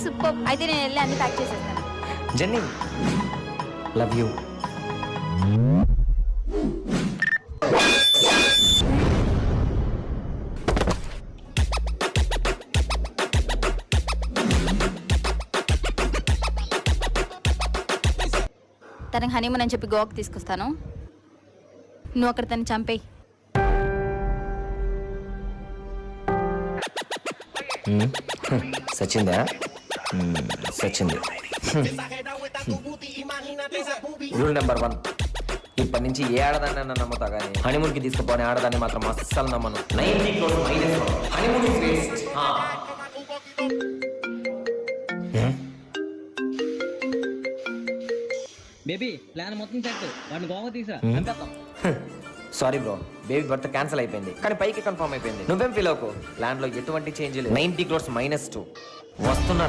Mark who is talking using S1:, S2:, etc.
S1: Super. అయితే నేను వెళ్ళి అన్ని ప్యాక్ చేసేస్తాను.
S2: Jenny, love you.
S1: తనకి హనీమూన్ అని చెప్పి గోవాకి తీసుకొస్తాను. నువ్వు అక్కడ తను చంపేయి.
S2: సచిందా? సచింది. రూల్ నెంబర్ 1, ఇప్పటి నుంచి ఏ ఆడదాన్ని నన్ను నమ్ముతా కానీ హనీమూన్కి తీసుకుపోని ఆడదాన్ని మాత్రం అస్సలు నమ్మను. 90 crores minus 1. Honeymoon is waste.
S3: Baby plan మొత్తం సెట్. వాడిని గోవా తీసా.
S2: Sorry bro, baby birth cancel అయిపోయింది కానీ పైకి కన్ఫర్మ్ అయిపోయింది. నువ్వేం ఫీల్ అవ్వకు, ల్యాండ్ లో ఎటువంటి చేంజ్ లేదు. 90 crores minus 2 వస్తున్నారు.